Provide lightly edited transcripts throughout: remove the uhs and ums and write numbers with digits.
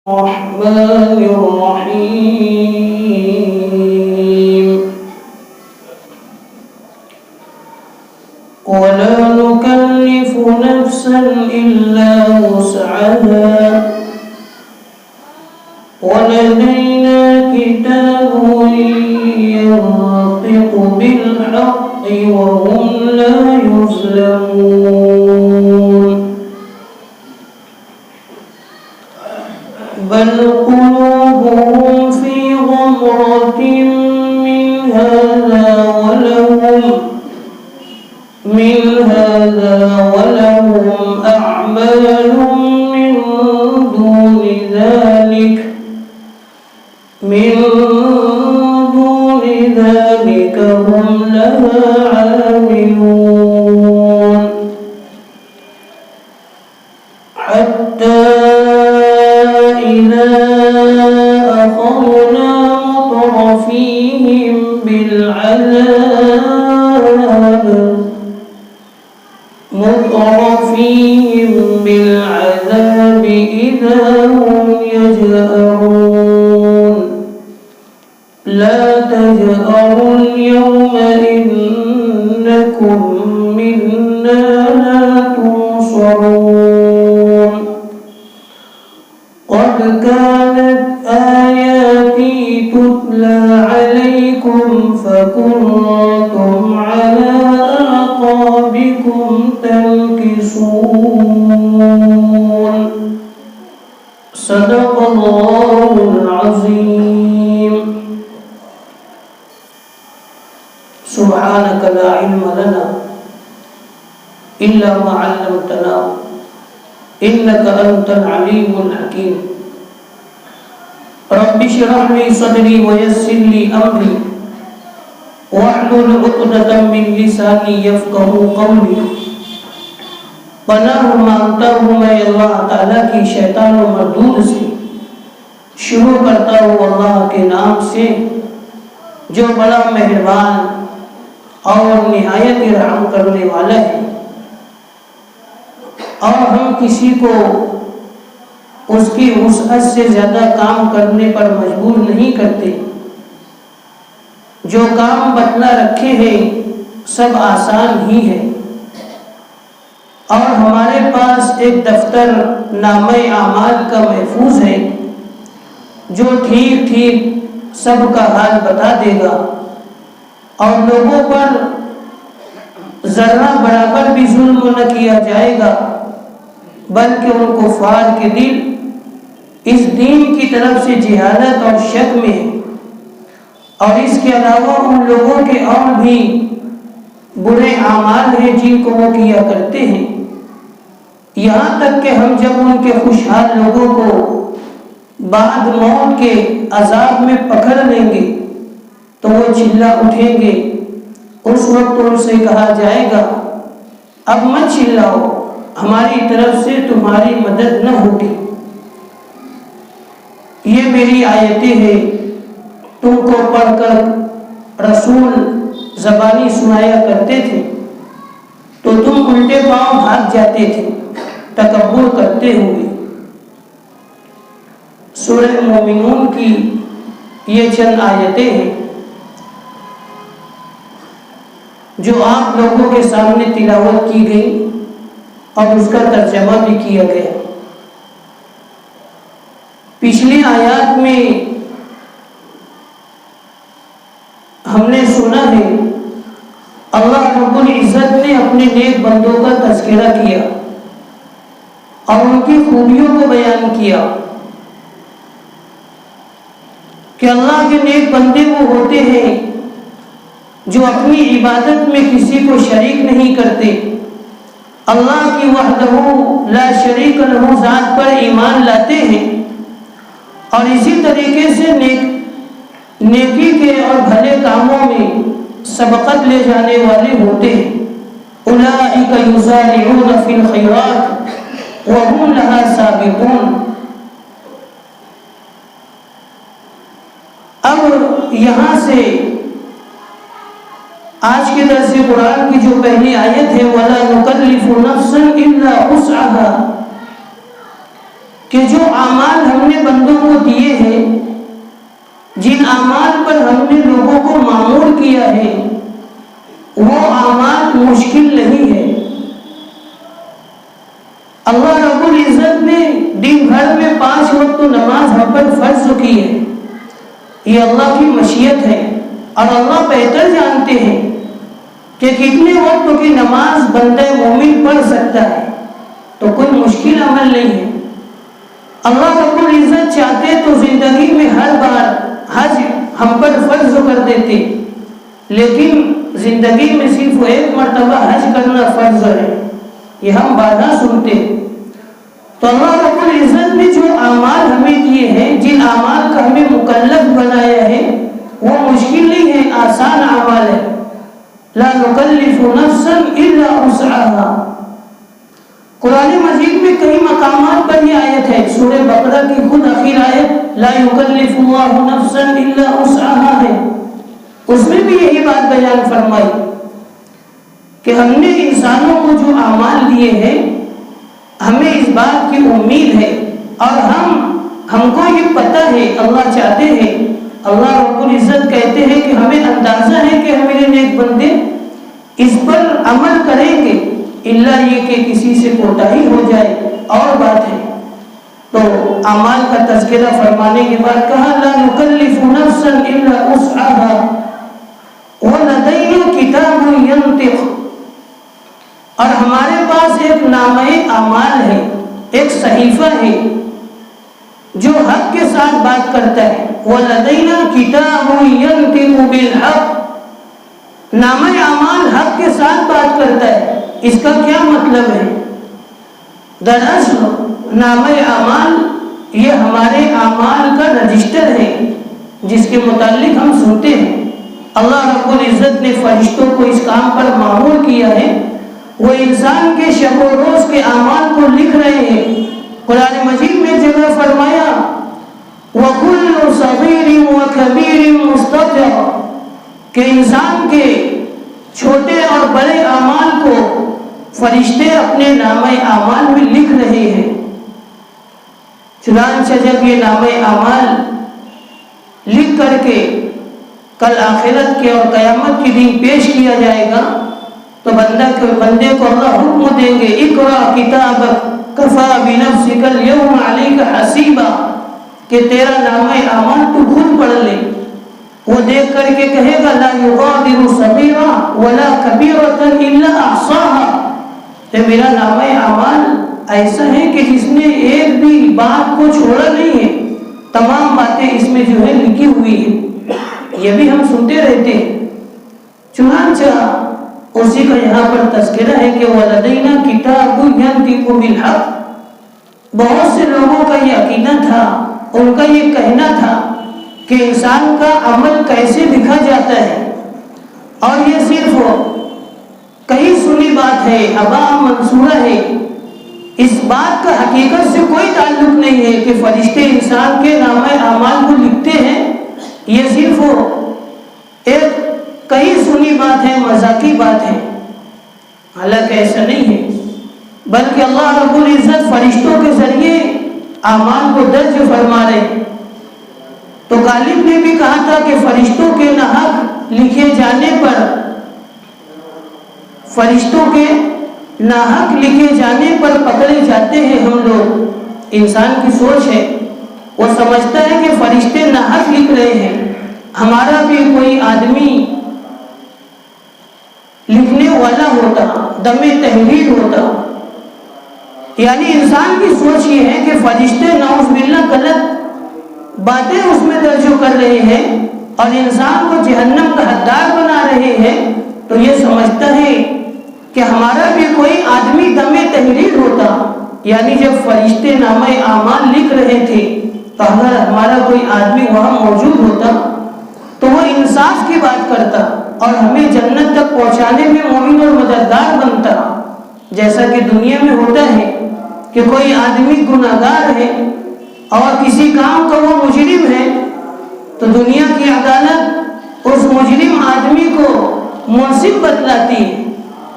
الرحمن الرحيم ولا نكلف نفسا إلا وسعها ولدينا كتاب ينطق بالحق وهم لا يظلمون بل قلوبهم في غمرة من هذا ولهم أعمال من دون ذلك هم لها عاملون حتى إذا أخذنا مترفيهم بالعذاب إذا هم يجأرون لا تجأروا اليوم إنكم منا لا تنصرون قد كانت آياتي تتلى عليكم فكنتم على أعقابكم تنكصون صدق الله العظيم سبحانك لا علم لنا إلا ما علمتنا إنك أنت العليم الحكيم رب اشرح لي صدري ويسر لي أمري واحلل عقدة من لساني يفقهوا قولي پناہ مانگتا ہوں میں اللہ تعالیٰ کی شیطان و مردود سے شروع کرتا ہوں اللہ کے نام سے جو بڑا مہربان اور نہایت رحم کرنے والا ہے اور ہم کسی کو اس کی وسعت سے زیادہ کام کرنے پر مجبور نہیں کرتے جو کام بتلا رکھے ہیں سب آسان ہی ہے اور ہمارے پاس ایک دفتر نامہ اعمال کا محفوظ ہے جو ٹھیک ٹھیک سب کا حال بتا دے گا اور لوگوں پر ذرہ برابر بھی ظلم نہ کیا جائے گا بلکہ ان کفار کے دل اس دین کی طرف سے جہالت اور شک میں ہے اور اس کے علاوہ ان لوگوں کے اور بھی برے اعمال ہیں جن کو وہ کیا کرتے ہیں یہاں تک کہ ہم جب ان کے خوشحال لوگوں کو بعد موت کے عذاب میں پکڑ لیں گے تو وہ چلا اٹھیں گے اس وقت ان سے کہا جائے گا اب مت چلاؤ ہماری طرف سے تمہاری مدد نہ ہوگی یہ میری آیتیں ہیں تم کو پڑھ کر رسول زبانی سنایا کرتے تھے تو تم الٹے پاؤں بھاگ جاتے تھے تکبر کرتے ہوئے سورہ مومنون کی یہ چند آیتیں ہیں جو آپ لوگوں کے سامنے تلاوت کی گئی اور اس کا ترجمہ بھی کیا گیا پچھلی آیات میں ہم نے سنا ہے اللہ رب العزت نے اپنے نیک بندوں کا تذکرہ کیا اور ان کی خوبیوں کو بیان کیا کہ اللہ کے نیک بندے وہ ہوتے ہیں جو اپنی عبادت میں کسی کو شریک نہیں کرتے اللہ کی وحدہ لا شریک لہ ذات پر ایمان لاتے ہیں اور اسی طریقے سے نیکی کے اور بھلے کاموں میں سبقت لے جانے والے ہوتے ہیں اولئک یسارعون فی الخیرات وهم لها سابقون اب یہاں سے آج کے درس قرآن کی جو پہلی آیت ہے وَلَا نُكَلِّفُ نَفْسًا إِلَّا وُسْعَهَا کہ جو اعمال ہم نے بندوں مشکل نہیں ہے۔ اللہ رب العزت نے دن بھر میں 5 وقت نماز ہم پر فرض کی ہے، یہ اللہ کی مشیت ہے، اور اللہ بہتر جانتے ہیں کہ کتنے وقت کی نماز بندہ مومن پڑھ سکتا ہے، تو کوئی مشکل عمل نہیں ہے۔ اللہ رب العزت چاہتے تو زندگی میں ہر بار حج ہم پر فرض کر دیتے، لیکن زندگی میں صرف ایک مرتبہ حج کرنا فرض ہے، یہ ہم بادہ سنتے ہیں۔ تو اللہ رب العزت نے جو اعمال ہمیں دیے ہیں، جن اعمال کا ہمیں مکلف بنایا ہے، وہ مشکل نہیں ہے، آسان اعمال ہے۔ لا نکلف نفسا الا وسعها۔ قرآن مجید میں کئی مقامات پر یہ آیت ہے، سورہ بقرہ کی خود آخر آیت لا یکلف اللہ نفسا الا وسعها ہے، اس میں بھی یہی بات بیان فرمائی کہ ہم نے انسانوں کو جو اعمال دیے ہیں، ہمیں اس بات کی امید ہے، اور ہم کو یہ پتہ ہے، اللہ چاہتے ہیں، اللہ رب العزت کہتے ہیں کہ ہمیں اندازہ ہے کہ ہمارے نیک بندے اس پر عمل کریں گے، الا یہ کہ کسی سے کوتاہی ہو جائے اور بات ہے۔ تو اعمال کا تذکرہ فرمانے کے بعد کہا لا نکلف نفسا الا وسعها وَلَدَيْنَا كِتَابٌ يَنْطِقُ، اور ہمارے پاس ایک نامہ اعمال ہے، ایک صحیفہ ہے جو حق کے ساتھ بات کرتا ہے۔ وَلَدَيْنَا كِتَابٌ يَنْطِقُ بِالْحَقِّ، نامہ اعمال حق کے ساتھ بات کرتا ہے، اس کا کیا مطلب ہے؟ دراصل نامہ اعمال یہ ہمارے اعمال کا رجسٹر ہے، جس کے متعلق ہم سنتے ہیں۔ اللہ رب العزت نے فرشتوں کو اس کام پر مامور کیا ہے، وہ انسان کے شب و روز کے اعمال کو لکھ رہے ہیں۔ قرآن مجید میں جگہ فرمایا وَكُلُّ صَغِيرٍ وَكَبِيرٍ مُسْتَطَرٌ، کہ انسان کے چھوٹے اور بڑے اعمال کو فرشتے اپنے نامہ اعمال میں لکھ رہے ہیں۔ چنانچہ جب یہ نامہ اعمال لکھ کر کے کل آخرت کے اور قیامت کے دن پیش کیا جائے گا، تو بندے کو اللہ حکم دیں گے اقرا کتابک کفا بنفسک اليوم علیک حسیبا، کہ تیرا نامہ اعمال تو خود پڑھ لے۔ وہ دیکھ کر کے کہے گا لا یغادر صغیرہ ولا کبیرۃ الا احصاها، کہ میرا نامہ اعمال ایسا ہے کہ جس نے ایک بھی بات کو چھوڑا نہیں ہے، تمام باتیں اس میں جو ہے لکھی ہوئی ہیں۔ یہ بھی ہم سنتے رہتے ہیں۔ چنانچہ اسی کا یہاں پر تذکرہ ہے کہ وَلَدَيْنَا كِتَابٌ يَنْطِقُ بِالْحَقِّ، بہت سے لوگوں کا یہ عقیدہ تھا، ان کا یہ کہنا تھا کہ انسان کا عمل کیسے لکھا جاتا ہے، اور یہ صرف کہیں سنی بات ہے، ہوا منصورہ ہے، اس بات کا حقیقت سے کوئی تعلق نہیں ہے کہ فرشتے انسان کے نامہ اعمال کو لکھتے ہیں۔ یہ صرف ایک کہیں سنی بات ہے، مذاقی بات ہے، حالانکہ ایسا نہیں ہے، بلکہ اللہ رب العزت فرشتوں کے ذریعے اعمال کو درج فرما رہے ہیں۔ تو غالب نے بھی کہا تھا کہ فرشتوں کے ناحق لکھے جانے پر، فرشتوں کے ناحق لکھے جانے پر پکڑے جاتے ہیں ہم لوگ۔ انسان کی سوچ ہے، وہ سمجھتا ہے کہ فرشتے ناحق لکھ رہے ہیں، ہمارا بھی کوئی آدمی لکھنے والا ہوتا، دم تحریر ہوتا۔ یعنی انسان کی سوچ یہ ہے کہ فرشتے نعوذ باللہ غلط باتیں اس میں درج کر رہے ہیں اور انسان کو جہنم کا حقدار بنا رہے ہیں، تو یہ سمجھتا ہے کہ ہمارا بھی کوئی آدمی دم تحریر ہوتا۔ یعنی جب فرشتے نامہ اعمال لکھ رہے تھے تو اگر ہمارا کوئی آدمی وہاں موجود ہوتا تو وہ انصاف کی بات کرتا اور ہمیں جنت تک پہنچانے میں معین اور مددگار بنتا۔ جیسا کہ دنیا میں ہوتا ہے کہ کوئی آدمی گناہگار ہے اور کسی کام کا وہ مجرم ہے، تو دنیا کی عدالت اس مجرم آدمی کو منصف بتلاتی ہے،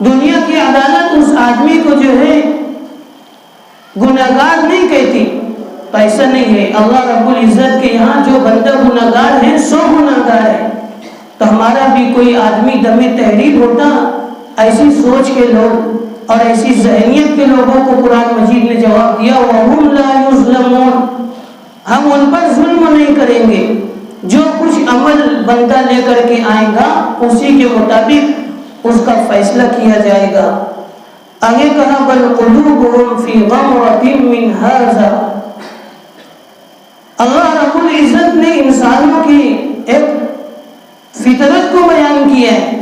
دنیا کی عدالت اس آدمی کو جو ہے گناہگار نہیں کہتی۔ ایسا نہیں ہے، اللہ رب العزت کے یہاں جو بندہ گناہگار ہے 100 گناہگار ہے، تو ہمارا بھی کوئی آدمی دم تحریر ہوتا ایسی سوچ کے لوگ اور ایسی ذہنیت کے لوگوں کو قرآن مجید نے جواب دیا وَهُمْ لَا يُظْلَمُونَ، ہم ان پر ظلم نہیں کریں گے، جو کچھ عمل بندہ لے کر کے آئے گا اسی کے مطابق اس کا فیصلہ کیا جائے گا۔ آگے کہا بل قلوبهم فی غمرۃ من ھذا، اللہ رب العزت نے انسانوں کی ایک فطرت کو بیان کیا ہے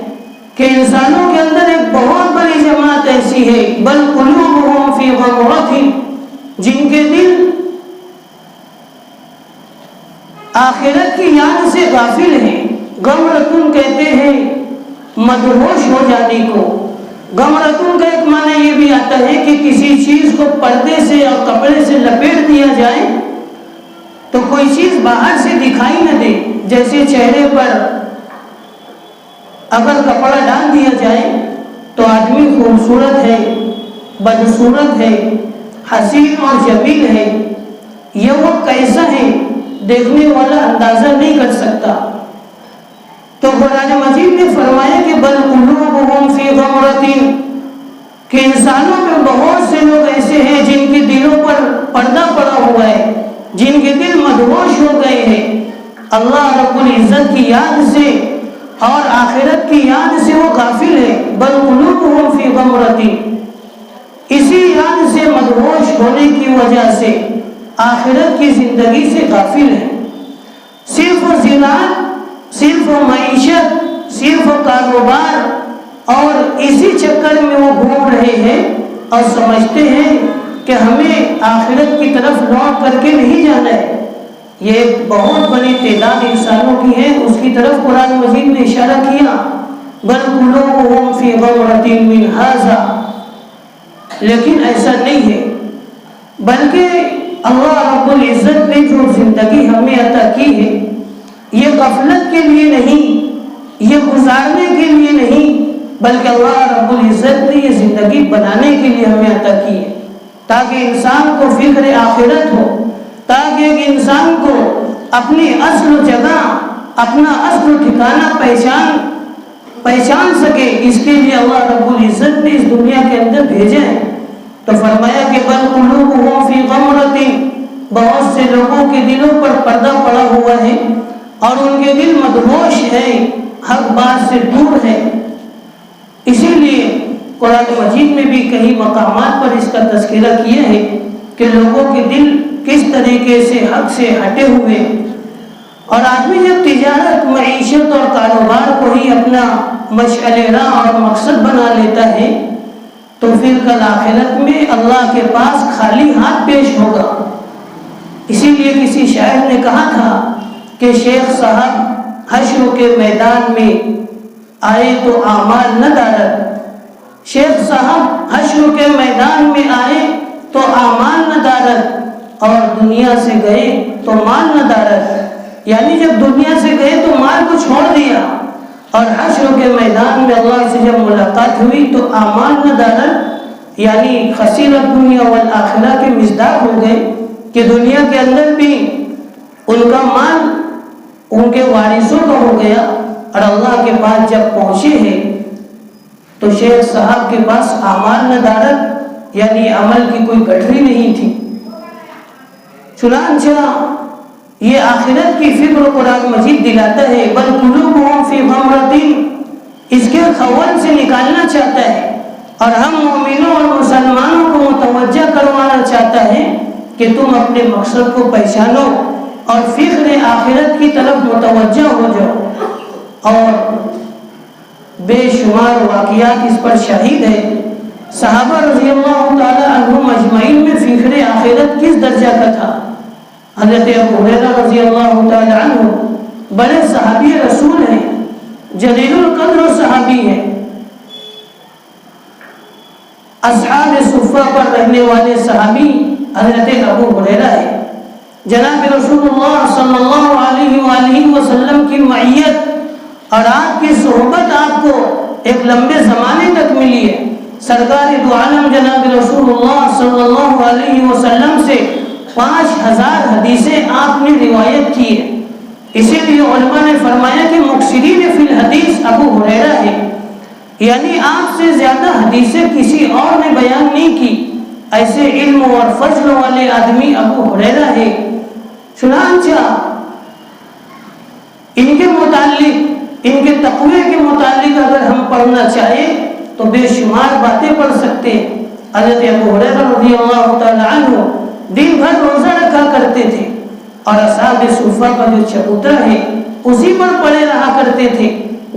کہ انسانوں کے اندر ایک بہت بڑی جماعت ایسی ہے بل قلوبهم فی غمرۃ، جن کے دل آخرت کی یاد سے غافل ہیں۔ غمرتن کہتے ہیں مدہوش ہو جانے کو۔ غمرتن کا ایک معنی یہ بھی آتا ہے کہ کسی چیز کو پردے سے اور کپڑے سے لپیٹ دیا جائے تو کوئی چیز باہر سے دکھائی نہ دے، جیسے چہرے پر اگر کپڑا ڈال دیا جائے تو آدمی خوبصورت ہے، بدصورت ہے، حسین اور جمیل ہے، یہ وہ کیسا ہے دیکھنے والا اندازہ نہیں کر سکتا۔ تو قرآن مجید نے فرمایا کہ بل قلوبهم فی غمرۃ، کہ انسانوں میں بہت سے لوگ ایسے ہیں جن کے دلوں پر پردہ پڑا ہوا ہے، جن کے دل مدہوش ہو گئے ہیں اللہ رب العزت کی یاد سے اور آخرت کی یاد سے وہ غافل ہے۔ بل قلوبهم فی غمرۃ، اسی یاد سے مدہوش ہونے کی وجہ سے آخرت کی زندگی سے غافل ہے۔ صرف زراعت، صرف معیشت، صرف کاروبار اور اسی چکر میں وہ گھوم رہے ہیں اور سمجھتے ہیں کہ ہمیں آخرت کی طرف لوٹ کر کے نہیں جانا ہے۔ یہ ایک بہت بڑی تعداد انسانوں کی ہے، اس کی طرف قرآن مجید نے اشارہ کیا بل قلوبهم فی غمرۃ من ھذا، لیکن ایسا نہیں ہے، بلکہ اللہ رب العزت نے جو زندگی ہمیں عطا کی ہے یہ غفلت کے لیے نہیں، یہ گزارنے کے لیے نہیں، بلکہ اللہ رب العزت نے یہ زندگی بنانے کے لیے ہمیں عطا کی ہے تاکہ انسان کو فکر آخرت ہو، تاکہ ایک انسان کو اپنی اصل جگہ، اپنا اصل ٹھکانہ پہچان سکے۔ اس کے لیے اللہ رب العزت نے اس دنیا کے اندر بھیجا ہے۔ تو فرمایا کہ بل قلوبهم فی غمرۃ، بہت سے لوگوں کے دلوں پر پردہ پڑا ہوا ہے اور ان کے دل مدہوش ہے، حق بات سے دور ہے۔ اسی لیے قرآن مجید میں بھی کئی مقامات پر اس کا تذکرہ کیا ہے کہ لوگوں کے دل کس طریقے سے حق سے ہٹے ہوئے، اور آدمی جب تجارت، معیشت اور کاروبار کو ہی اپنا مشعل راہ اور مقصد بنا لیتا ہے تو پھر کل آخرت میں اللہ کے پاس خالی ہاتھ پیش ہوگا۔ اسی لیے کسی شاعر نے کہا تھا کہ شیخ صاحب حشر کے میدان میں آئے تو اعمال نہ دارد، شیخ صاحب حشر کے میدان میں آئے تو اعمال نہ دارد، اور دنیا سے گئے تو مال نہ دارد، یعنی جب دنیا سے گئے تو مال کو چھوڑ دیا، اور حشر کے میدان میں اللہ سے جب ملاقات ہوئی تو اعمال نہ دارد، یعنی خسیر الدنیا والآخرہ کے مصداق ہو گئے کہ دنیا کے اندر بھی ان کا مال ان کے وارثوں کا ہو گیا، اور اللہ کے پاس جب پہنچے ہیں تو شیخ صاحب کے پاس اعمال نہ دارد، یعنی عمل کی کوئی گٹھری نہیں تھی۔ چنانچہ یہ آخرت کی فکر قرآن مجید دلاتا ہے بل قلوبهم فی غمرۃ، اس کے خول سے نکالنا چاہتا ہے اور ہم مومنوں اور مسلمانوں کو متوجہ کروانا چاہتا ہے کہ تم اپنے مقصد کو پہچانو اور فکر آخرت کی طرف متوجہ ہو جاؤ۔ اور بے شمار واقعات اس پر شاہد ہے۔ صحابہ رضی اللہ تعالی عنہم اجمعین میں فکر آخرت کس درجہ کا تھا؟ حضرت ابو ہریرہ رضی اللہ تعالی عنہ بڑے صحابی رسول ہیں، جلیل القدر صحابی ہیں، اصحاب صفہ پر رہنے والے صحابی حضرت ابو ہریرہ ہے۔ جناب رسول اللہ صلی اللہ علیہ وآلہ وسلم کی معیت اور آپ کی صحبت آپ کو ایک لمبے زمانے تک ملی ہے۔ سرکار دو عالم جناب رسول اللہ صلی اللہ علیہ وسلم سے 5000 حدیثیں آپ نے روایت کی ہے۔ اسی لیے علماء نے فرمایا کہ مکثرین فی الحدیث ابو ہریرہ ہے۔ یعنی آپ سے زیادہ حدیثیں کسی اور نے بیان نہیں کی. ایسے علم اور فضل والے آدمی ابو ہریرہ ہے. چنانچہ ان کے متعلق، ان کے تقوی کے متعلق اگر ہم پڑھنا چاہیں تو بے شمار باتیں پڑھ سکتے ہیں. حضرت ابو ہریرہ رضی اللہ تعالی عنہ دن بھر روزہ رکھا کرتے تھے اور اصحاب صفہ کا جو چبوترا ہے اسی پر پڑے رہا کرتے تھے.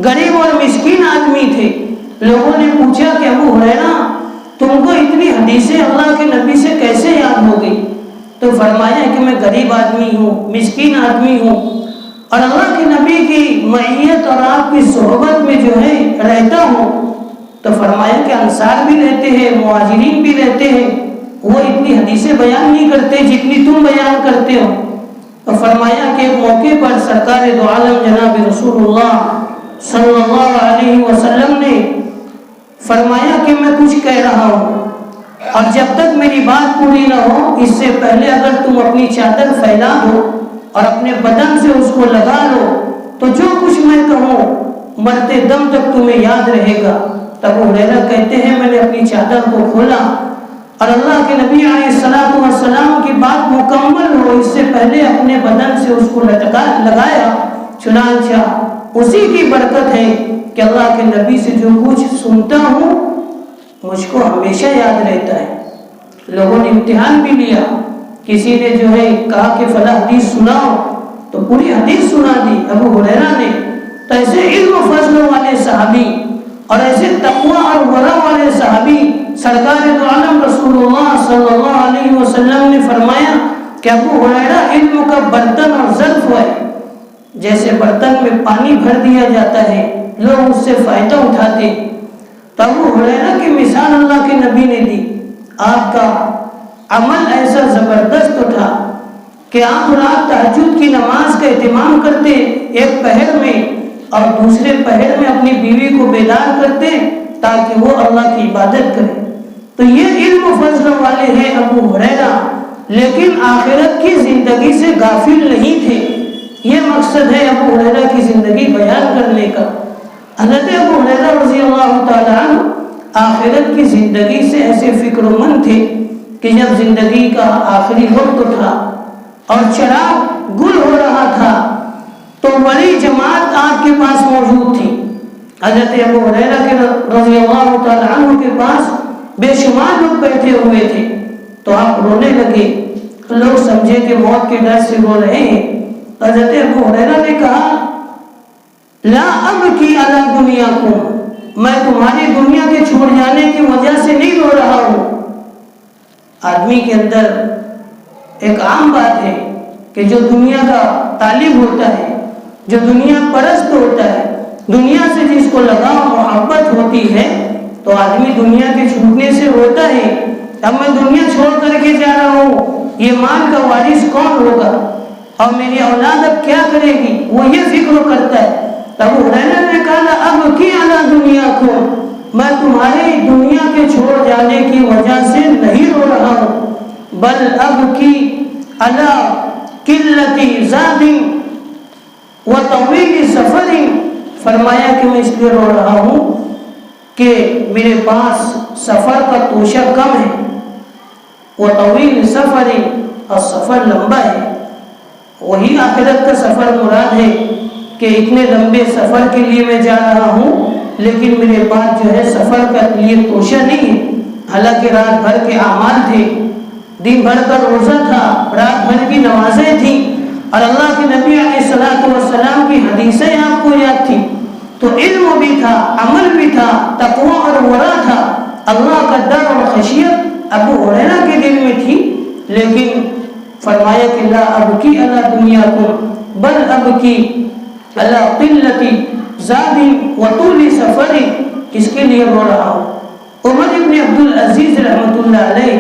غریب اور مسکین آدمی تھے. لوگوں نے پوچھا کہ ابو ہریرہ تم کو اتنی حدیثیں اللہ کے نبی سے کیسے یاد ہو گئی؟ تو فرمایا کہ میں غریب آدمی ہوں، مسکین آدمی ہوں، اور اللہ کے نبی کی معیت اور آپ کی صحبت میں جو ہے رہتا ہوں. تو فرمایا کہ انصار بھی رہتے ہیں، مہاجرین بھی رہتے ہیں، وہ اتنی حدیثیں بیان نہیں کرتے جتنی تم بیان کرتے ہو. تو فرمایا کہ ایک موقع پر سرکار دو عالم جناب رسول اللہ صلی اللہ علیہ وسلم نے فرمایا کہ میں کچھ کہہ رہا ہوں اور جب تک میری بات پوری نہ ہو اس سے پہلے اگر تم اپنی چادر پھیلا دو اور اپنے بدن سے اس کو لگا لو تو جو کچھ میں کہوں مرتے دم تک تمہیں یاد رہے گا. تب ابو ہریرہ کہتے ہیں میں نے اپنی چادر کو کھولا اور اللہ کے نبی علیہ الصلوۃ والسلام کی بات مکمل ہو اس سے پہلے اپنے بدن سے اس کو لگایا. چنانچہ اسی کی برکت ہے کہ اللہ کے نبی سے جو کچھ سنتا ہوں مجھ کو ہمیشہ یاد رہتا ہے. لوگوں نے امتحان بھی لیا، کسی نے جو ہے کہا کہ فلاں حدیث سناؤ تو پوری حدیث سنا دی ابو ہریرہ نے. تو ایسے علم و فضل والے صحابی اور ایسے تقوی اور ورع والے صحابی سرکار دو عالم رسول اللہ صلی اللہ علیہ وسلم نے فرمایا کہ ابو ہریرہ علم کا برتن اور ظرف ہے. جیسے برتن میں پانی بھر دیا جاتا ہے لوگ اس سے فائدہ اٹھاتے، تو ابو ہریرہ کی مثال اللہ کے نبی نے دی. آپ کا عمل ایسا زبردست تھا کہ آپ رات تہجد کی نماز کا اہتمام کرتے ایک پہر میں اور دوسرے پہر میں اپنی بیوی کو بیدار کرتے تاکہ وہ اللہ کی عبادت کرے. تو یہ علم و فضل والے ہیں ابو ہریرہ، لیکن آخرت کی زندگی سے غافل نہیں تھے. یہ مقصد ہے ابو ہریرہ کی زندگی بیان کرنے کا. حضرت ابو ہریرہ رضی اللہ تعالی عنہ آخرت کی زندگی سے ایسے فکر مند تھے کہ جب زندگی کا آخری وقت تھا اور چراغ گل ہو رہا تھا تو بڑی جماعت آپ کے پاس موجود تھی. حضرت ابو ہریرہ کے رضی اللہ تعالی عنہ کے پاس بے شمار لوگ بیٹھے ہوئے تھے. تو آپ رونے لگے. لوگ سمجھے کہ موت کے ڈر سے رو رہے ہیں. حضرت ابو ہریرہ نے کہا لا ابکی علی دنیاکم، میں تمہاری دنیا کے چھوڑ جانے کی وجہ سے نہیں رو رہا ہوں. آدمی کے اندر ایک عام بات ہے کہ جو دنیا کا طالب ہوتا ہے، جو دنیا پرست ہوتا ہے، دنیا سے جس کو لگاؤ محبت ہوتی ہے تو آدمی دنیا کے چھوٹنے سے روتا ہے. اب میں دنیا چھوڑ کر کے جا رہا ہوں، یہ مال کا وارث کون ہوگا اور میری اولاد اب کیا کرے گی، وہ یہ فکر کرتا ہے. ابو ہریرہ نے کہا اب کی علی دنیا کو، میں تمہاری دنیا کے چھوڑ جانے کی وجہ سے نہیں رو رہا ہوں، بل اب کی علی قلتی زاد و طویل سفر. فرمایا کہ میں اس لیے رو رہا ہوں کہ میرے پاس سفر کا توشہ کم ہے، وہ طویل سفر اور سفر لمبا ہے. وہی آخرت کا سفر مراد ہے کہ اتنے لمبے سفر کے لیے میں جا رہا ہوں لیکن میرے پاس جو ہے سفر کا لیے توشہ نہیں ہے. حالانکہ رات بھر کے اعمال تھے، دن بھر کا روزہ تھا، رات بھر کی نمازیں تھیں اور اللہ کے نبی علیہ الصلوۃ والسلام کی حدیثیں آپ کو یاد تھی. تو علم بھی تھا، عمل بھی تھا، تقوی اور ورع تھا، اللہ کا ڈر اور خشیت ابو ہریرہ کے دل میں تھی. لیکن فرمایا کہ لا ابکی علی دنیاکم بل ابکی علی قلت زاد و طول سفر. کس کے لیے رو رہا ہوں؟ عمر ابن عبدالعزیز رحمۃ اللہ علیہ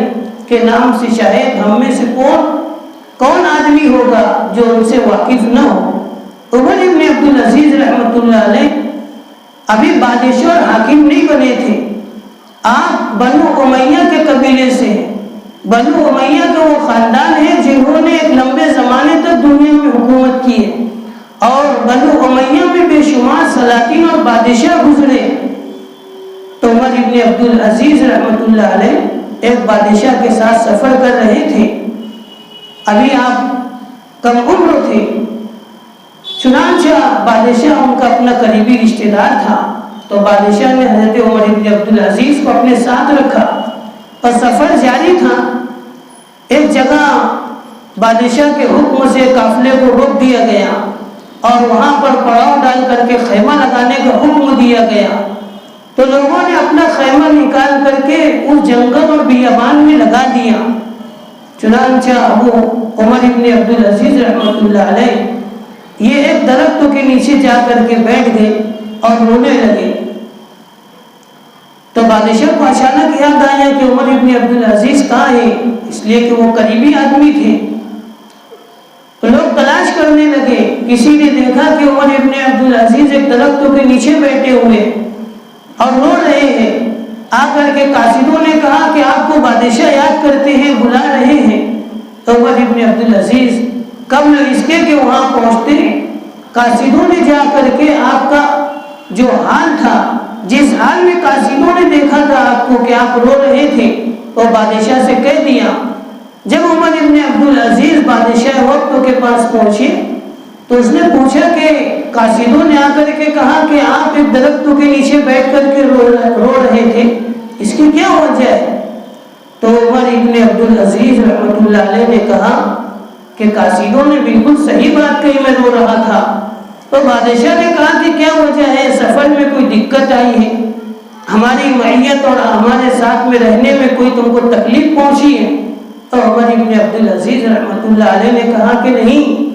کے نام سے شاید ہم میں سے کون آدمی ہوگا جو ان سے واقف نہ ہو. عمر ابن عبدالعزیز رحمۃ اللہ علیہ ابھی بادشاہ اور حاکم نہیں بنے تھے. آپ بنو امیہ کے قبیلے سے ہیں. بنو امیہ کا وہ خاندان ہے جنہوں نے ایک لمبے زمانے تک دنیا میں حکومت کی ہے اور بنو امیہ میں بے شمار سلاطین اور بادشاہ گزرے. تو عمر ابن عبدالعزیز رحمۃ اللہ علیہ ایک بادشاہ کے ساتھ سفر کر رہے تھے، ابھی آپ کم عمر تھے، چنانچہ بادشاہ ان کا اپنا قریبی رشتہ دار تھا، تو بادشاہ نے حضرت عمر ابن عبدالعزیز کو اپنے ساتھ رکھا اور سفر جاری تھا۔ ایک جگہ بادشاہ کے حکم سے قافلے کو روک دیا گیا اور وہاں پر پڑاؤ ڈال کر کے خیمہ لگانے کا حکم دیا گیا، تو لوگوں نے اپنا خیمہ نکال کر کے اس جنگل اور بیابان میں لگا دیا۔ چنانچہ ابو عمر ابن عبدالعزیز رحمۃ اللہ علیہ یہ ایک درختوں کے نیچے جا کر کے بیٹھ گئے اور رونے لگے۔ تو بادشاہ کو اچانک یاد آیا کہ عمر ابن عبدالعزیز کہاں ہے، اس لیے کہ وہ قریبی آدمی تھے۔ تو لوگ تلاش کرنے لگے، کسی نے دیکھا کہ عمر ابن عبدالعزیز ایک درختوں کے نیچے بیٹھے ہوئے اور رو رہے ہیں۔ آ کر کے قاصدوں نے کہا کہ آپ کو بادشاہ یاد کرتے ہیں، بلا رہے ہیں۔ تو عمر ابن عبدالعزیز قبل اس کے کہ وہاں پہنچتے ہیں، قاصدوں نے جا کر کے آپ کا جو حال تھا، جس حال میں قاصدوں نے دیکھا تھا آپ کو کہ آپ رو رہے تھے، تو بادشاہ سے کہہ دیا۔ جب عمر ابن عبدالعزیز بادشاہ وقت کے پاس پہنچے تو اس نے پوچھا کہ قاصدوں نے آ کر کے کہا کہ آپ ایک درختوں کے نیچے بیٹھ کر کے رو رہے تھے، اس کی کیا وجہ ہے؟ تو عمر ابن عبدالعزیز رحمۃ اللہ علیہ نے کہا کہ قاصدوں نے بالکل صحیح بات کہی، میں رو رہا تھا۔ تو بادشاہ نے کہا کہ کیا وجہ ہے، سفر میں کوئی دقت آئی ہے، ہماری معیت اور ہمارے ساتھ میں رہنے میں کوئی تم کو تکلیف پہنچی ہے؟ تو عمر ابن عبدالعزیز رحمۃ اللہ علیہ نے کہا کہ نہیں،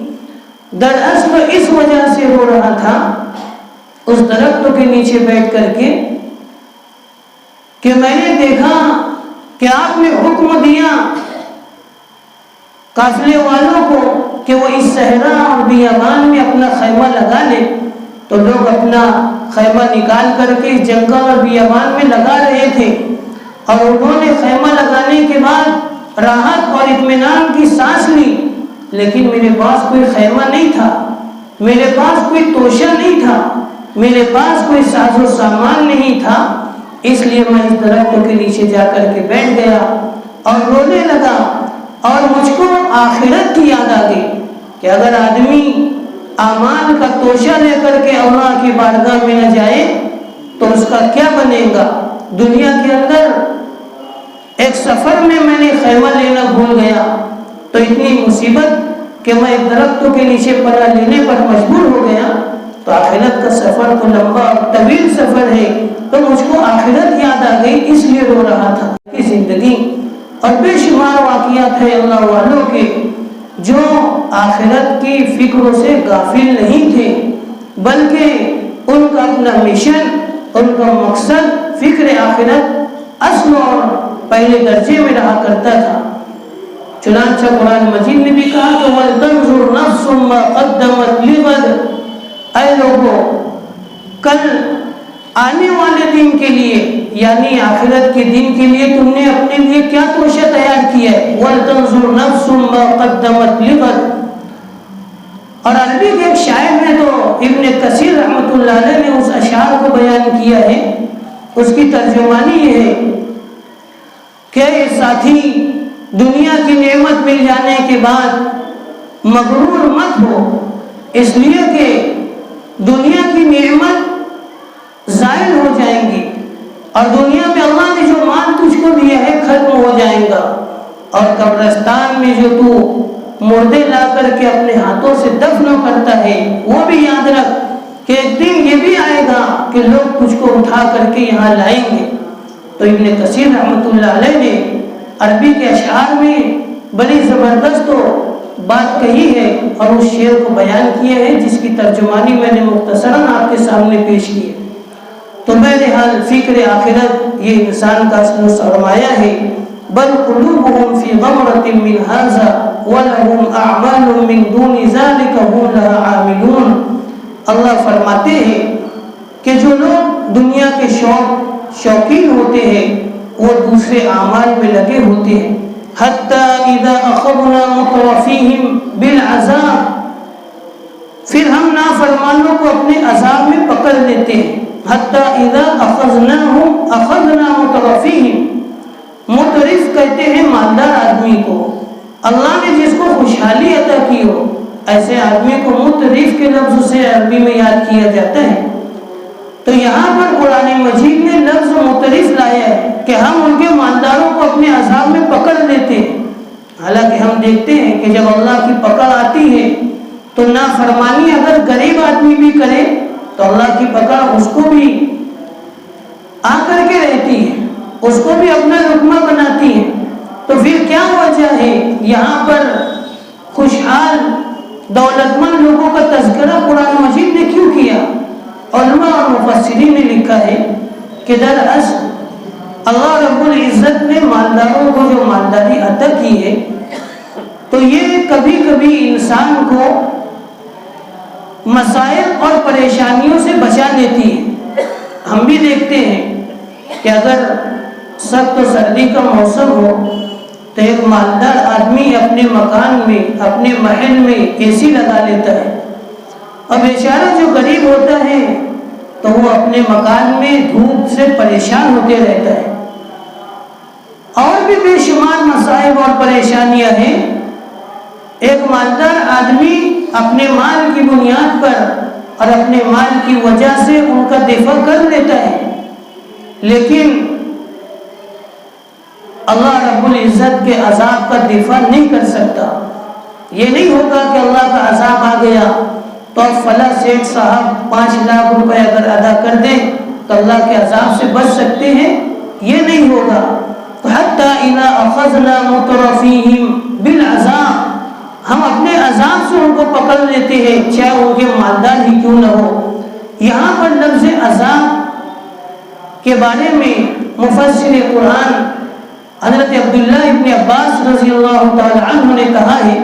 دراصل اس وجہ سے رو رہا تھا اس درختوں کے نیچے بیٹھ کر کے کہ میں نے دیکھا کہ آپ نے حکم دیا قافلے والوں کو کہ وہ اس صحرا اور بیابان میں اپنا خیمہ لگا لے، تو لوگ اپنا خیمہ نکال کر کے جنگل اور بیابان میں لگا رہے تھے، اور انہوں نے خیمہ لگانے کے بعد راحت اور اطمینان کی سانس لی، لیکن میرے پاس کوئی خیمہ نہیں تھا، میرے پاس کوئی توشہ نہیں تھا، میرے پاس کوئی ساز و سامان نہیں تھا، اس لیے میں اس درختوں کے نیچے جا کر کے بیٹھ گیا اور رونے لگا، اور مجھ کو آخرت کی یاد آ گئی کہ اگر آدمی اعمال کا توشہ لے کر کے اللہ کی بارگاہ میں نہ جائے تو اس کا کیا بنے گا۔ دنیا کے اندر ایک سفر میں نے خیمہ لینا بھول گیا تو اتنی مصیبت کہ میں درختوں کے نیچے پناہ لینے پر مجبور ہو گیا، تو آخرت کا سفر تو لمبا اور طویل سفر ہے، تو مجھ کو آخرت یاد آ گئی، اس لیے رو رہا تھا۔ کہ زندگی اور بے شمار واقعات ہیں اللہ والوں کے جو آخرت کی فکروں سے غافل نہیں تھے، بلکہ ان کا اپنا مشن، ان کا مقصد فکر آخرت اصل اور پہلے درجے میں رہا کرتا تھا۔ چنانچہ قرآن مجید نے بھی کہا کہ وَلْتَنْظُرْ نَفْسٌ مَّا قَدَّمَتْ لِغَدٍ، اے لوگوں کل آنے والے دن کے لیے یعنی آخرت کے دن کے لیے تم نے اپنے لیے کیا توشہ تیار کیا ہے۔ وَلْتَنْظُرْ نَفْسٌ مَّا قَدَّمَتْ لِغَدٍ۔ اور عربی کے ایک شاعر نے تو ابن کثیر رحمۃ اللہ علیہ نے اس اشعار کو بیان کیا ہے، اس کی ترجمانی یہ ہے کہ ساتھی دنیا کی نعمت مل جانے کے بعد مغرور مت ہو، اس لیے کہ دنیا کی نعمت زائل ہو جائیں گی، اور دنیا میں اللہ نے جو مال تجھ کو دیا ہے ختم ہو جائے گا، اور قبرستان میں جو تو مردے لا کر کے اپنے ہاتھوں سے دفن کرتا ہے وہ بھی یاد رکھ کہ ایک دن یہ بھی آئے گا کہ لوگ تجھ کو اٹھا کر کے یہاں لائیں گے۔ تو ابن کثیر رحمۃ اللہ علیہ نے عربی کے اشعار میں بڑی زبردست بات کہی ہے اور اس شعر کو بیان کیا ہے، جس کی ترجمانی میں نے مختصراً آپ کے سامنے پیش کی ہے۔ تو بہرحال فکر آخرت یہ انسان کا اصل سرمایہ ہے۔ بل قلوبهم فی غمرۃ من ھذا ولهم اعمال من دون ذلک هم لها عاملون۔ اللہ فرماتے ہیں کہ جو لوگ دنیا کے شوقین ہوتے ہیں وہ دوسرے اعمال میں لگے ہوتے ہیں۔ حتی اذا اخذنا مترفیہم بالعذاب، پھر ہم نافرمانوں کو اپنے عذاب میں پکڑ لیتے ہیں۔ حتی اذا اخذناہم اخذنا مترفیہم، مترف کہتے ہیں مالدار آدمی کو، اللہ نے جس کو خوشحالی عطا کی ہو ایسے آدمی کو مترف کے لفظ سے عربی میں یاد کیا جاتا ہے۔ تو یہاں پر قرآن مجید نے لفظ مترف لایا ہے کہ ہم ان کے مالداروں کو اپنے عذاب میں پکڑ لیتے ہیں۔ حالانکہ ہم دیکھتے ہیں کہ جب اللہ کی پکڑ آتی ہے تو نافرمانی اگر غریب آدمی بھی کرے تو اللہ کی پکڑ اس کو بھی آ کر کے رہتی ہے، اس کو بھی اپنا لقمہ بناتی ہے۔ تو پھر کیا وجہ ہے یہاں پر خوشحال دولت مند لوگوں کا تذکرہ قرآن مجید نے کیوں کیا؟ علماء اور مفسرین نے لکھا ہے کہ دراصل اللہ رب العزت نے مالداروں کو جو مالداری عطا کی ہے تو یہ کبھی کبھی انسان کو مسائل اور پریشانیوں سے بچا لیتی ہے۔ ہم بھی دیکھتے ہیں کہ اگر سخت سردی کا موسم ہو تو ایک مالدار آدمی اپنے مکان میں اپنے محل میں اے سی لگا لیتا ہے، اور بیچارہ جو غریب ہوتا ہے تو وہ اپنے مکان میں دھوپ سے پریشان ہوتے رہتا ہے۔ اور بھی بے شمار مسائل اور پریشانیاں ہیں، ایک مالدار آدمی اپنے مال کی بنیاد پر اور اپنے مال کی وجہ سے ان کا دفاع کر لیتا ہے، لیکن اللہ رب العزت کے عذاب کا دفاع نہیں کر سکتا۔ یہ نہیں ہوگا کہ اللہ کا عذاب آ گیا تو اب فلاں سیٹھ صاحب 5 لاکھ روپے اگر ادا کر دیں تو اللہ کے عذاب سے بچ سکتے ہیں، یہ نہیں ہوگا۔ حتی اذا اخذنا مترفیہم بالعذاب، ہم اپنے عذاب سے ان کو پکڑ لیتے ہیں چاہے ان کے مالدار ہی کیوں نہ ہو۔ یہاں پر لفظ عذاب کے بارے میں مفسر قرآن حضرت عبداللہ ابن عباس رضی اللہ تعالی عنہ نے کہا ہے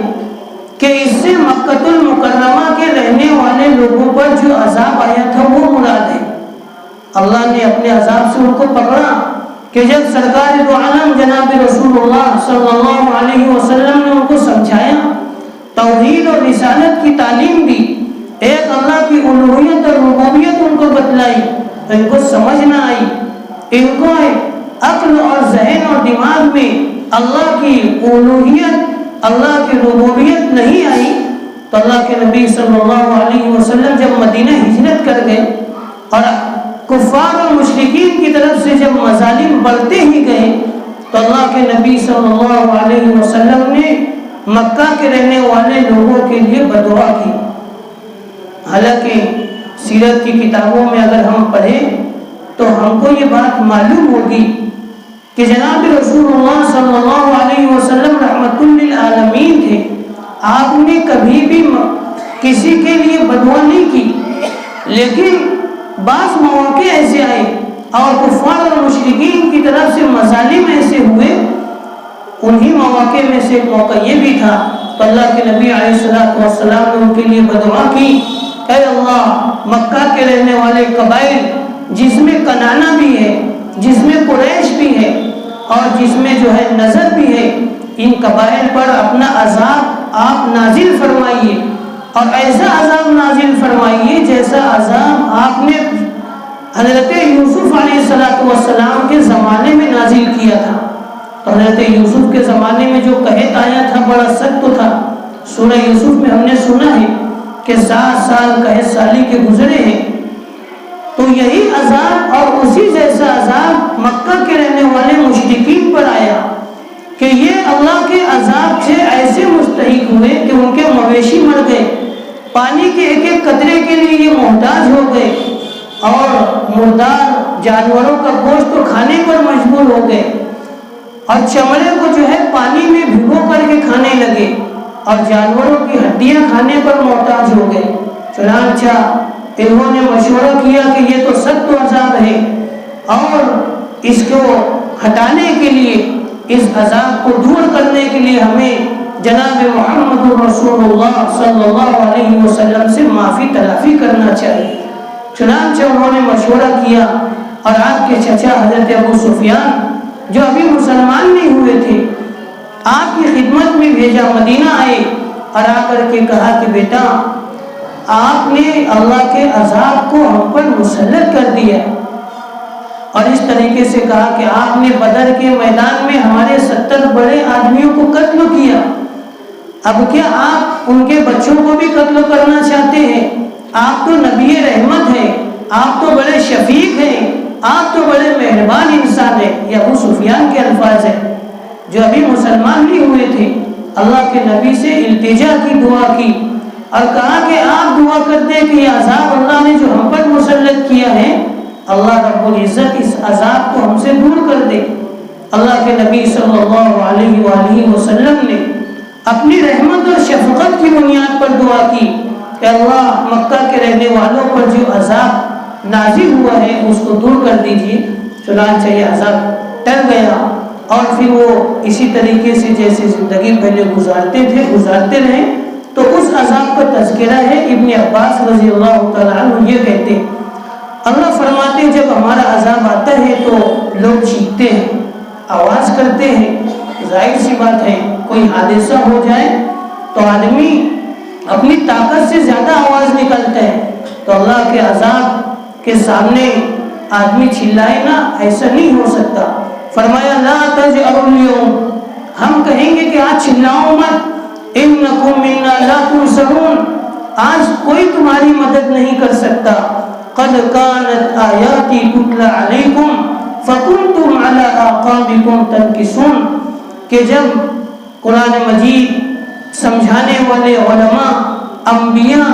کہ اس سے مکۃ المکرمہ کے رہنے والے لوگوں پر جو عذاب آیا تھا وہ مراد ہے۔ اللہ نے اپنے عذاب سے ان کو پکڑا کہ جب سرکار دو عالم جناب رسول اللہ صلی اللہ علیہ وسلم نے ان کو سمجھایا، توحید اور رسالت کی تعلیم دی، ایک اللہ کی الوہیت اور ربوبیت ان کو بتلائی تو ان کو سمجھ نہ آئی، ان کو عقل اور ذہن اور دماغ میں اللہ کی الوہیت اللہ کی ربوبیت نہیں آئی، تو اللہ کے نبی صلی اللہ علیہ وسلم جب مدینہ ہجرت کر گئے اور کفار اور مشرکین کی طرف سے جب مظالم بڑھتے ہی گئے تو اللہ کے نبی صلی اللہ علیہ وسلم نے مکہ کے رہنے والے لوگوں کے لیے بدعا کی۔ حالانکہ سیرت کی کتابوں میں اگر ہم پڑھیں تو ہم کو یہ بات معلوم ہوگی کہ جناب رسول اللہ صلی اللہ علیہ وسلم رحمت للعالمین تھے، آپ نے کبھی بھی کسی کے لیے بدعا نہیں کی، لیکن بعض مواقع ایسے آئے اور کفار اور مشرکین کی طرف سے مظالم ایسے ہوئے، انہی مواقع میں سے ایک موقع یہ بھی تھا تو اللہ کے نبی علیہ السلام نے ان کے لیے بدعا کی، اے اللہ مکہ کے رہنے والے قبائل جس میں کنانا بھی ہے، جس میں قریش بھی ہے اور جس میں جو ہے نظر بھی ہے، ان قبائل پر اپنا عذاب آپ نازل فرمائیے، اور ایسا عذاب نازل فرمائیے جیسا عذاب آپ نے حضرت یوسف علیہ السلام کے زمانے میں نازل کیا تھا۔ تو حضرت یوسف کے زمانے میں جو قحط آیا تھا بڑا سخت تھا، سورہ یوسف میں ہم نے سنا ہے کہ 7 سال قحط سالی کے گزرے ہیں، تو یہی عذاب اور اسی جیسا عذاب مکہ کے رہنے والے مشرکین پر آیا کہ یہ اللہ کے عذاب سے ایسے مستحق ہوئے کہ ان کے مویشی مر گئے، پانی کے ایک ایک قطرے کے لیے یہ محتاج ہو گئے، اور مردار جانوروں کا گوشت تو کھانے پر مجبور ہو گئے، اور چمڑے کو جو ہے پانی میں بھگو کر کے کھانے لگے، اور جانوروں کی ہڈیاں کھانے پر محتاج ہو گئے۔ چنانچہ انہوں نے مشورہ کیا کہ یہ تو سخت عذاب ہے، اور اس کو ہٹانے کے لیے، اس عذاب کو دور کرنے کے لیے ہمیں جناب محمد رسول اللہ صلی اللہ علیہ وسلم سے معافی تلافی کرنا چاہیے۔ چنانچہ انہوں نے مشورہ کیا اور آپ کے چچا حضرت ابو سفیان جو ابھی مسلمان نہیں ہوئے تھے آپ کی خدمت میں بھیجا، مدینہ آئے اور آ کر کے کہا کہ بیٹا آپ نے اللہ کے عذاب کو ہم پر مسلط کر دیا، اور اس طریقے سے کہا کہ آپ نے بدر کے میدان میں ہمارے 70 بڑے آدمیوں کو قتل کیا، اب کیا آپ ان کے بچوں کو بھی قتل کرنا چاہتے ہیں؟ آپ تو نبی رحمت ہیں، آپ تو بڑے شفیق ہیں، آپ تو بڑے مہربان انسان ہیں۔ یہ ابو سفیان کے الفاظ ہیں، جو ابھی مسلمان نہیں ہوئے تھے، اللہ کے نبی سے التجا کی، دعا کی، اور کہا کہ آپ دعا کرتے کہ یہ عذاب اللہ نے جو ہم پر مسلط کیا ہے، اللہ رب العزت اس عذاب کو ہم سے دور کر دے۔ اللہ کے نبی صلی اللہ علیہ وآلہ وسلم نے اپنی رحمت اور شفقت کی بنیاد پر دعا کی کہ اللہ مکہ کے رہنے والوں پر جو عذاب نازل ہوا ہے اس کو دور کر دیجیے۔ چنانچہ یہ عذاب ٹل گیا، اور پھر وہ اسی طریقے سے جیسے زندگی پہلے گزارتے رہے۔ تو اس عذاب کا تذکرہ ہے، ابن عباس رضی اللہ تعالیٰ عنہ یہ کہتے ہیں، اللہ فرماتے ہیں جب ہمارا عذاب آتا ہے تو لوگ چیختے ہیں، آواز کرتے ہیں۔ ظاہر سی بات ہے، کوئی حادثہ ہو جائے تو آدمی اپنی طاقت سے زیادہ آواز نکالتا ہے، تو اللہ کے عذاب کے سامنے آدمی چلائے نا، ایسا نہیں ہو سکتا۔ فرمایا لا تجأروا اليوم، ہم کہیں گے کہ آج چلاؤ مت، انکم منا لا تنصرون، آج کوئی تمہاری مدد نہیں کر سکتا۔ قد كانت آیاتی تتلی علیکم فکنتم علی اعقابکم تنکسون، کہ جب قرآن مجید سمجھانے والے علماء، انبیاء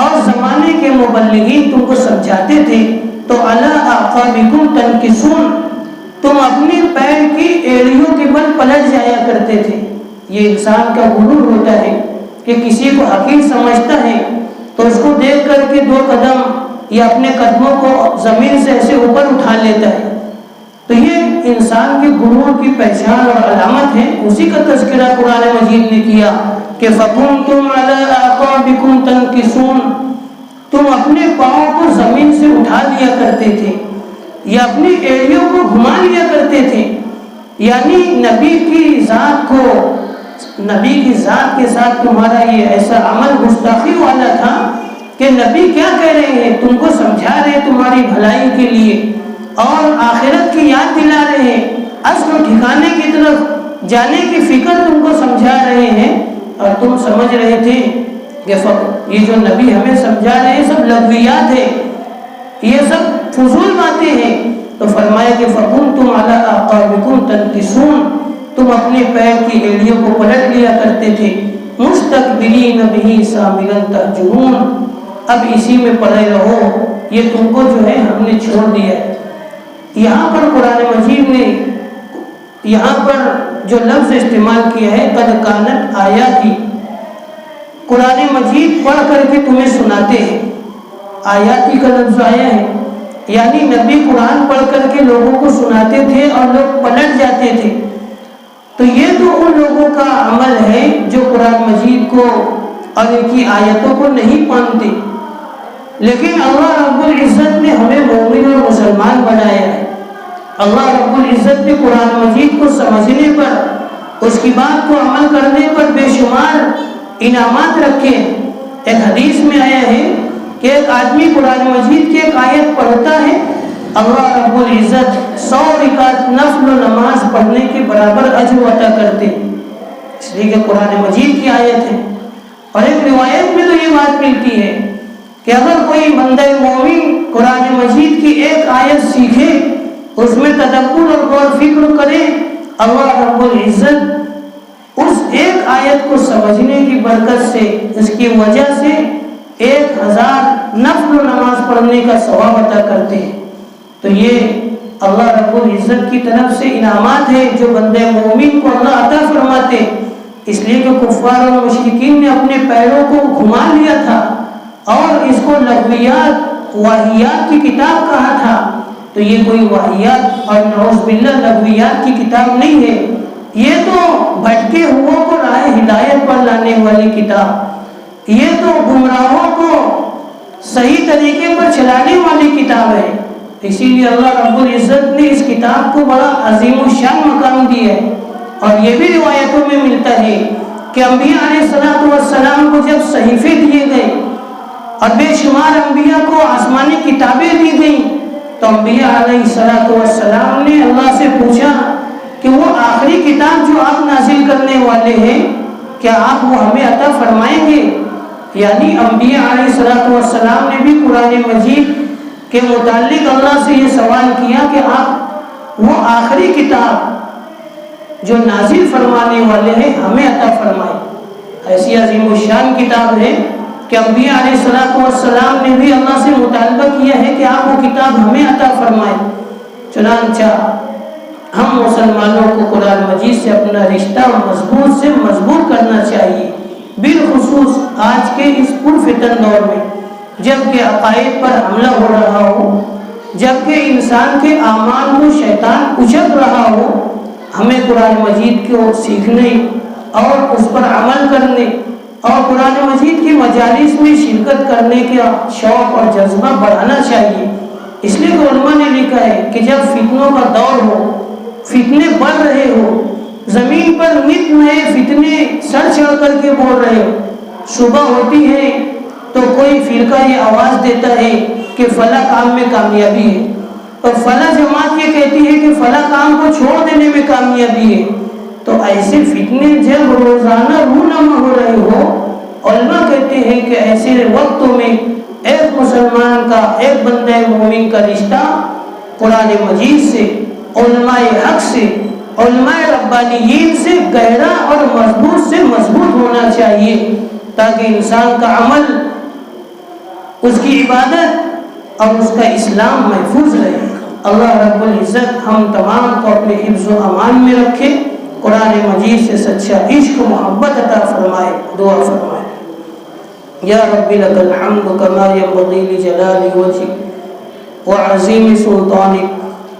اور زمانے کے مبلغین تم کو سمجھاتے تھے تو علی اعقابکم تنکسون، تم اپنے پیر کی ایڑیوں کے بل پلٹ جایا کرتے تھے۔ یہ انسان کا غرور ہوتا ہے کہ کسی کو حقیر سمجھتا ہے تو اس کو دیکھ کر کے 2 قدم یا اپنے قدموں کو زمین سے ایسے اوپر اٹھا لیتا ہے، تو یہ انسان کے غرور کی پہچان اور علامت ہے۔ اسی کا تذکرہ قرآن مجید نے کیا کہ فَكُنْتُمْ عَلَىٰ أَعْقَابِكُمْ تَنْكِسُونَ، تم اپنے پاؤں کو زمین سے اٹھا لیا کرتے تھے یا اپنی ایڑیوں کو گھما لیا کرتے تھے، یعنی نبی کی ذات کے ساتھ تمہارا یہ ایسا عمل گستاخی والا تھا کہ نبی کیا کہہ رہے ہیں، تم کو سمجھا رہے ہیں تمہاری بھلائی کے لیے، اور آخرت کی یاد دلا رہے ہیں، عزم ٹھکانے کی طرف جانے کی فکر تم کو سمجھا رہے ہیں، اور تم سمجھ رہے تھے کہ یہ جو نبی ہمیں سمجھا رہے ہیں سب لغویات ہیں، یہ سب فضول باتیں ہیں۔ تو فرمایا کہ فَكُنْتُمْ عَلَىٰ أَعْقَابِكُمْ تَنْكِسُونَ، تم اپنے پیر کی ایڑیوں کو پلٹ لیا کرتے تھے۔ مُسْتَكْبِرِينَ بِهِ سَامِرًا تَهْجُرُونَ، اب اسی میں پڑے رہو، یہ تم کو جو ہے ہم نے چھوڑ دیا ہے۔ یہاں پر قرآن مجید نے یہاں پر جو لفظ استعمال کیا ہے قد کانت آیاتی، قرآن مجید پڑھ کر کے تمہیں سناتے ہیں، آیاتی کا لفظ آیا ہے، یعنی نبی قرآن پڑھ کر کے لوگوں کو سناتے تھے اور لوگ پلٹ جاتے تھے۔ تو یہ تو ان لوگوں کا عمل ہے جو قرآن مجید کو اور ان کی آیتوں کو نہیں مانتے، لیکن اللہ رب العزت نے ہمیں مومن اور مسلمان بنایا ہے۔ اللہ رب العزت نے قرآن مجید کو سمجھنے پر، اس کی بات کو عمل کرنے پر بے شمار انعامات رکھے۔ ایک حدیث میں آیا ہے کہ ایک آدمی قرآن مجید کی ایک آیت پڑھتا ہے، اللہ رب العزت 100 رکعت نفل نماز پڑھنے کے برابر اجر عطا کرتے، اس لیے کہ قرآن مجید کی آیت ہے۔ اور ایک روایت میں تو یہ بات ملتی ہے کہ اگر کوئی بندہ مومن قرآن مجید کی ایک آیت سیکھے، اس میں تدبر اور غور فکر کرے، اللہ رب العزت اس ایک آیت کو سمجھنے کی برکت سے، اس کی وجہ سے 1000 نفل نماز پڑھنے کا ثواب عطا کرتے ہیں۔ تو یہ اللہ رب العزت کی طرف سے انعامات ہے جو بندے مومن کو اللہ عطا فرماتے، اس لیے کہ کفار اور مشرکین نے اپنے پیروں کو گھما لیا تھا اور اس کو لغویات، واہیات کی کتاب کہا تھا۔ تو یہ کوئی واہیات اور نعوذ باللہ لغویات کی کتاب نہیں ہے، یہ تو بھٹکے ہوا کو راہ ہدایت پر لانے والی کتاب، یہ تو گمراہوں کو صحیح طریقے پر چلانے والی کتاب ہے۔ اسی لیے اللہ رب العزت نے اس کتاب کو بڑا عظیم الشان مقام دیا ہے۔ اور یہ بھی روایتوں میں ملتا ہے کہ انبیاء علیہ السلام کو جب صحیفے دیے گئے اور بے شمار انبیاء کو آسمانی کتابیں دی گئیں، تو انبیاء علیہ السلام نے اللہ سے پوچھا کہ وہ آخری کتاب جو آپ نازل کرنے والے ہیں کیا آپ وہ ہمیں عطا فرمائیں گے؟ یعنی انبیاء علیہ السلام نے بھی قرآن مجید کے متعلق اللہ سے یہ سوال کیا کہ آپ وہ آخری کتاب جو نازل فرمانے والے ہیں ہمیں عطا فرمائیں۔ ایسی عظیم الشان کتاب ہے کہ انبیاء علیہ السلام نے بھی اللہ سے مطالبہ کیا ہے کہ آپ وہ کتاب ہمیں عطا فرمائیں۔ چنانچہ ہم مسلمانوں کو قرآن مجید سے اپنا رشتہ مضبوط سے مضبوط کرنا چاہیے، بالخصوص آج کے اس پرفتن دور میں، جب کہ عقائد پر حملہ ہو رہا ہو، جب کہ انسان کے اعمال کو شیطان کچل رہا ہو، ہمیں قرآن مجید کو سیکھنے اور اس پر عمل کرنے اور قرآن مجید کی مجالس میں شرکت کرنے کا شوق اور جذبہ بڑھانا چاہیے۔ اس لیے علماء نے لکھا ہے کہ جب فتنوں کا دور ہو، فتنے بڑھ رہے ہو، زمین پر نت نئے فتنے سر چڑھ کر کے بول رہے ہو، صبح ہوتی ہے تو کوئی فرقہ یہ آواز دیتا ہے کہ فلاں کام میں کامیابی ہے، اور فلاں جماعت یہ کہتی ہے کہ فلاں کام کو چھوڑ دینے میں کامیابی ہے۔ تو ایسے فتنے جب روزانہ رونما ہو رہے ہو، علماء کہتے ہیں کہ ایسے وقتوں میں ایک مسلمان کا، ایک بندہ مومن کا رشتہ قرآن مجید سے، علماء حق سے، علماء ربانیین سے گہرا اور مضبوط سے مضبوط ہونا چاہیے، تاکہ انسان کا عمل، اس کی عبادت اور اس کا اسلام محفوظ رہے۔ اللہ رب العزت ہم تمام کو اپنے حفظ و امان میں رکھے، قرآن مجید سے سچا عشق و محبت عطا فرمائے۔ دعا فرمائے۔ یا رب لک الحمد کما ینبغی لجلال وجهک وعظیم سلطانک،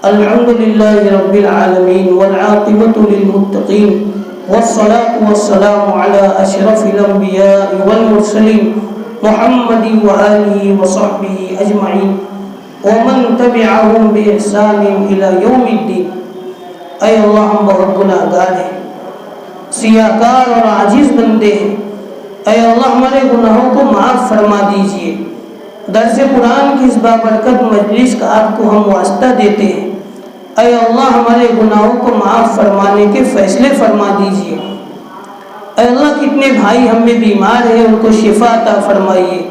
الحمد للہ رب العالمین والعاقبۃ للمتقین، والصلاة والسلام علی اشرف الانبیاء والمرسلین محمد وآلہ وصحبہ اجمعین ومن تبعہم بإحسان الی یوم الدین۔ اے اللہ ہم بہت گناہ گار ہیں، سیاہکار اور عاجز بندے ہیں، اے اللہ ہمارے گناہوں کو معاف فرما دیجئے۔ درس قرآن کی اس بابرکت مجلس کا آپ کو ہم واسطہ دیتے ہیں، اے اللہ ہمارے گناہوں کو معاف فرمانے کے فیصلے فرما دیجئے۔ اے اللہ کتنے بھائی ہم میں بیمار ہیں، ان کو شفا عطا فرمائیے۔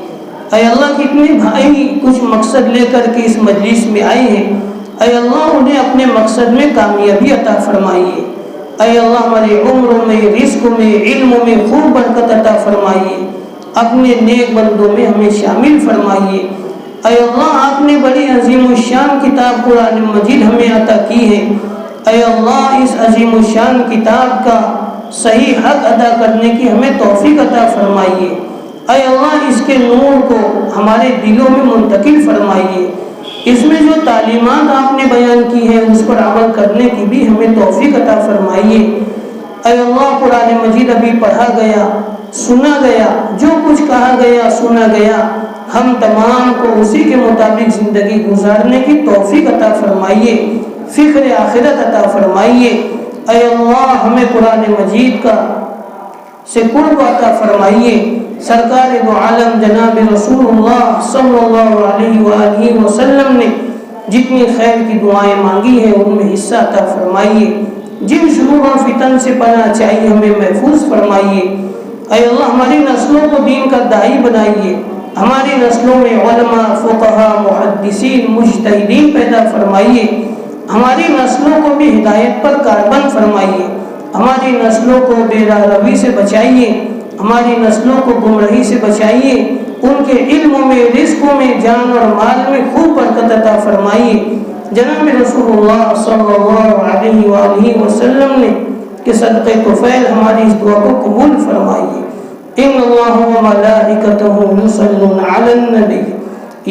اے اللہ کتنے بھائی کچھ مقصد لے کر کے اس مجلس میں آئے ہیں، اے اللہ انہیں اپنے مقصد میں کامیابی عطا فرمائیے۔ اے اللہ ہمارے عمروں میں، رزق میں، علم میں خوب برکت عطا فرمائیے، اپنے نیک بندوں میں ہمیں شامل فرمائیے۔ اے اللہ آپ نے بڑی عظیم الشان کتاب قرآن مجید ہمیں عطا کی ہے، اے اللہ اس عظیم الشان کتاب کا صحیح حق ادا کرنے کی ہمیں توفیق عطا فرمائیے۔ اے اللہ اس کے نور کو ہمارے دلوں میں منتقل فرمائیے، اس میں جو تعلیمات آپ نے بیان کی ہیں اس پر عمل کرنے کی بھی ہمیں توفیق عطا فرمائیے۔ اے اللہ قرآن مجید ابھی پڑھا گیا، سنا گیا، جو کچھ کہا گیا، سنا گیا، ہم تمام کو اسی کے مطابق زندگی گزارنے کی توفیق عطا فرمائیے، فکر آخرت عطا فرمائیے۔ اے اللہ ہمیں قرآن مجید کا سے قرب عطا فرمائیے۔ سرکار دو عالم جناب رسول اللہ صلی اللہ علیہ وآلہ وسلم نے جتنی خیر کی دعائیں مانگی ہیں ان میں حصہ عطا فرمائیے۔ جن شرور و فتن سے پناہ چاہیے ہمیں محفوظ فرمائیے۔ اے اللہ ہماری نسلوں کو دین کا داعی بنائیے، ہماری نسلوں میں علماء، فقہاء، محدثین، مجتہدین پیدا فرمائیے، ہماری نسلوں کو بھی ہدایت پر کاربند فرمائیے، ہماری نسلوں کو بے راہ روی سے بچائیے، ہماری نسلوں کو گمراہی سے بچائیے، ان کے علموں میں، رزقوں میں، جان اور مال میں خوب برکت عطا فرمائیے۔ جناب رسول اللہ صلی اللہ علیہ وآلہ وسلم نے کہ صدقہ طفیل ہماری اس دعا کو قبول فرمائیے۔ ان اللہ وملائکتہ یصلون علی النبی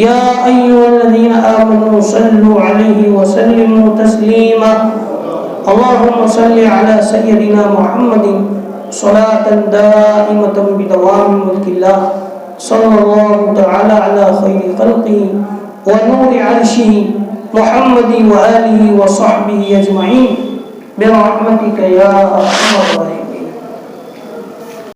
یا ایھا الذین آمنوا صلوا علیہ وسلموا تسلیما۔ اللهم صل على سيدنا محمد صلاة دائمة بدوام ملك الله صلى الله تعالى على خير خلقه ونور عرشه محمد وآله وصحبه أجمعين برحمتك يا أرحم الراحمين۔